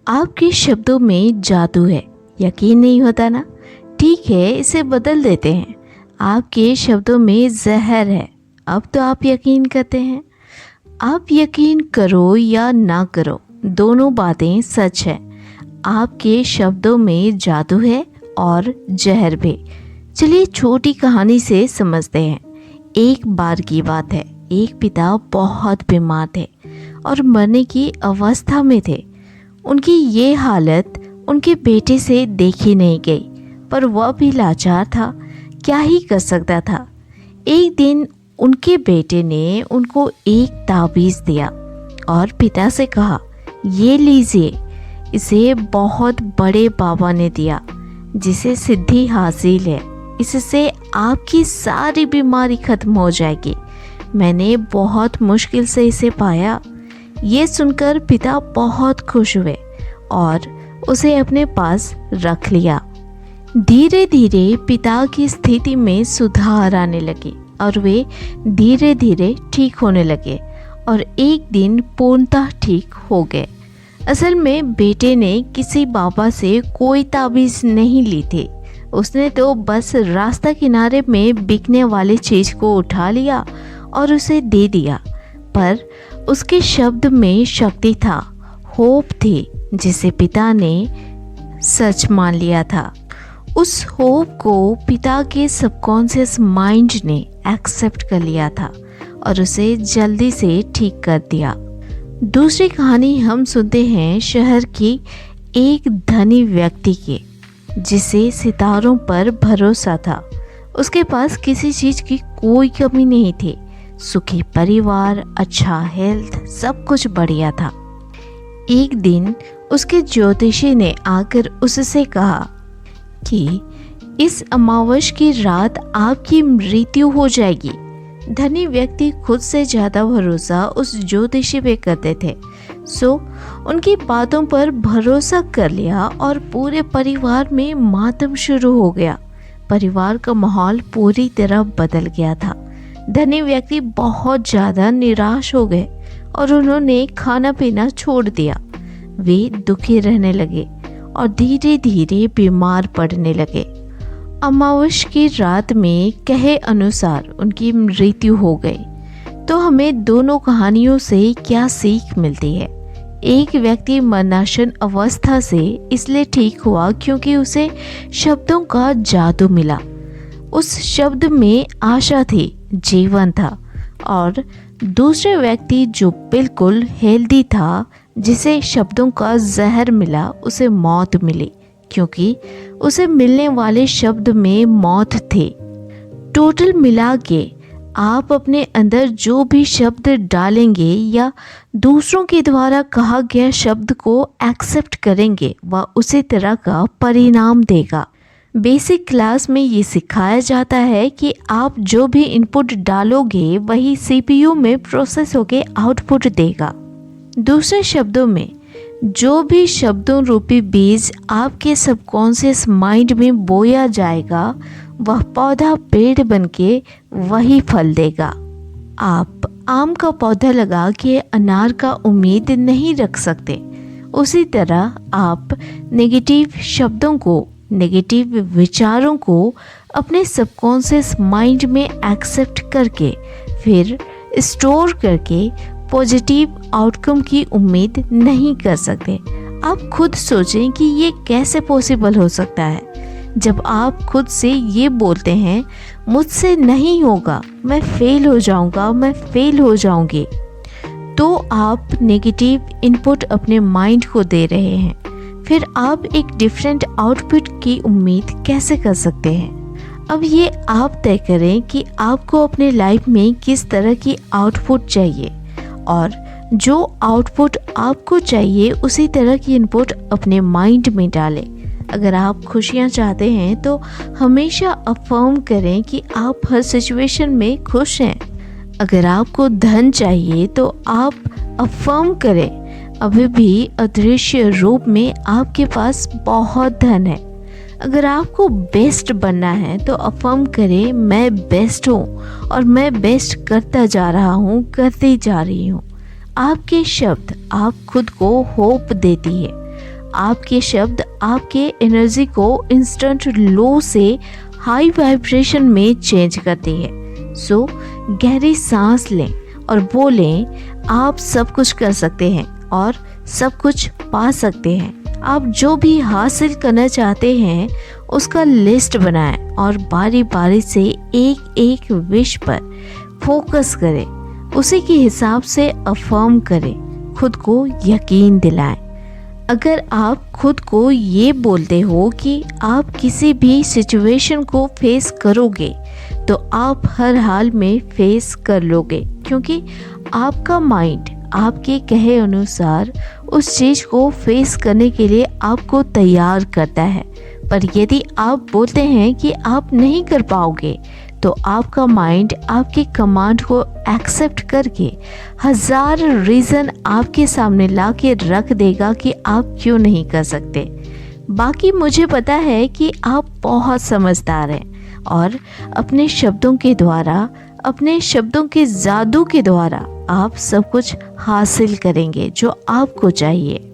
आपके शब्दों में जादू है, यकीन नहीं होता ना? ठीक है, इसे बदल देते हैं। आपके शब्दों में जहर है, अब तो आप यकीन करते हैं। आप यकीन करो या ना करो, दोनों बातें सच है। आपके शब्दों में जादू है और जहर भी। चलिए छोटी कहानी से समझते हैं। एक बार की बात है, एक पिता बहुत बीमार थे और मरने की अवस्था में थे। उनकी ये हालत उनके बेटे से देखी नहीं गई, पर वह भी लाचार था, क्या ही कर सकता था। एक दिन उनके बेटे ने उनको एक ताबीज़ दिया और पिता से कहा, ये लीजिए, इसे बहुत बड़े बाबा ने दिया, जिसे सिद्धि हासिल है। इससे आपकी सारी बीमारी खत्म हो जाएगी। मैंने बहुत मुश्किल से इसे पाया। ये सुनकर पिता बहुत खुश हुए और उसे अपने पास रख लिया। धीरे धीरे पिता की स्थिति में सुधार आने लगी और वे धीरे धीरे ठीक होने लगे और एक दिन पूर्णतः ठीक हो गए। असल में बेटे ने किसी बाबा से कोई ताबीज़ नहीं ली थी। उसने तो बस रास्ता किनारे में बिकने वाली चीज़ को उठा लिया और उसे दे दिया। पर उसके शब्द में शक्ति था, होप थी, जिसे पिता ने सच मान लिया था। उस होप को पिता के सबकॉन्शियस माइंड ने एक्सेप्ट कर लिया था और उसे जल्दी से ठीक कर दिया। दूसरी कहानी हम सुनते हैं शहर की एक धनी व्यक्ति की, जिसे सितारों पर भरोसा था। उसके पास किसी चीज़ की कोई कमी नहीं थी। सुखी परिवार, अच्छा हेल्थ, सब कुछ बढ़िया था। एक दिन उसके ज्योतिषी ने आकर उससे कहा कि इस अमावस की रात आपकी मृत्यु हो जाएगी। धनी व्यक्ति खुद से ज़्यादा भरोसा उस ज्योतिषी पे करते थे, सो उनकी बातों पर भरोसा कर लिया और पूरे परिवार में मातम शुरू हो गया। परिवार का माहौल पूरी तरह बदल गया था। धनी व्यक्ति बहुत ज़्यादा निराश हो गए और उन्होंने खाना पीना छोड़ दिया। वे दुखी रहने लगे और धीरे धीरे बीमार पड़ने लगे। अमावस की रात में कहे अनुसार उनकी मृत्यु हो गई। तो हमें दोनों कहानियों से क्या सीख मिलती है? एक व्यक्ति मरणासन अवस्था से इसलिए ठीक हुआ क्योंकि उसे शब्दों का जादू मिला। उस शब्द में आशा थी, जीवन था। और दूसरे व्यक्ति जो बिल्कुल हेल्दी था, जिसे शब्दों का जहर मिला, उसे मौत मिली क्योंकि उसे मिलने वाले शब्द में मौत थे। टोटल मिला के आप अपने अंदर जो भी शब्द डालेंगे या दूसरों के द्वारा कहा गया शब्द को एक्सेप्ट करेंगे, वह उसी तरह का परिणाम देगा। बेसिक क्लास में ये सिखाया जाता है कि आप जो भी इनपुट डालोगे वही सीपीयू में प्रोसेस होकर आउटपुट देगा। दूसरे शब्दों में, जो भी शब्दों रूपी बीज आपके सबकॉन्शियस माइंड में बोया जाएगा, वह पौधा पेड़ बनके वही फल देगा। आप आम का पौधा लगा के अनार का उम्मीद नहीं रख सकते। उसी तरह आप नेगेटिव शब्दों को, नेगेटिव विचारों को अपने सबकॉन्शियस माइंड में एक्सेप्ट करके फिर स्टोर करके पॉजिटिव आउटकम की उम्मीद नहीं कर सकते। आप खुद सोचें कि ये कैसे पॉसिबल हो सकता है। जब आप खुद से ये बोलते हैं, मुझसे नहीं होगा, मैं फेल हो जाऊंगा, मैं फेल हो जाऊंगी, तो आप नेगेटिव इनपुट अपने माइंड को दे रहे हैं। फिर आप एक डिफरेंट आउटपुट की उम्मीद कैसे कर सकते हैं? अब ये आप तय करें कि आपको अपने लाइफ में किस तरह की आउटपुट चाहिए और जो आउटपुट आपको चाहिए उसी तरह की इनपुट अपने माइंड में डालें। अगर आप खुशियाँ चाहते हैं तो हमेशा अफर्म करें कि आप हर सिचुएशन में खुश हैं। अगर आपको धन चाहिए तो आप अफर्म करें, अभी भी अदृश्य रूप में आपके पास बहुत धन है। अगर आपको बेस्ट बनना है तो अफर्म करें, मैं बेस्ट हूँ और मैं बेस्ट करता जा रहा हूँ, करती जा रही हूँ। आपके शब्द आप खुद को होप देती है। आपके शब्द आपके एनर्जी को इंस्टेंट लो से हाई वाइब्रेशन में चेंज करती है। सो गहरी सांस लें और बोलें, आप सब कुछ कर सकते हैं और सब कुछ पा सकते हैं। आप जो भी हासिल करना चाहते हैं उसका लिस्ट बनाएं और बारी बारी से एक एक विश पर फोकस करें, उसी के हिसाब से अफर्म करें, खुद को यकीन दिलाएं। अगर आप खुद को ये बोलते हो कि आप किसी भी सिचुएशन को फेस करोगे तो आप हर हाल में फेस कर लोगे, क्योंकि आपका माइंड आपके कहे अनुसार उस चीज़ को फेस करने के लिए आपको तैयार करता है। पर यदि आप बोलते हैं कि आप नहीं कर पाओगे तो आपका माइंड आपके कमांड को एक्सेप्ट करके हज़ार रीज़न आपके सामने ला के रख देगा कि आप क्यों नहीं कर सकते। बाकी मुझे पता है कि आप बहुत समझदार हैं और अपने शब्दों के द्वारा, अपने शब्दों के जादू के द्वारा आप सब कुछ हासिल करेंगे जो आपको चाहिए।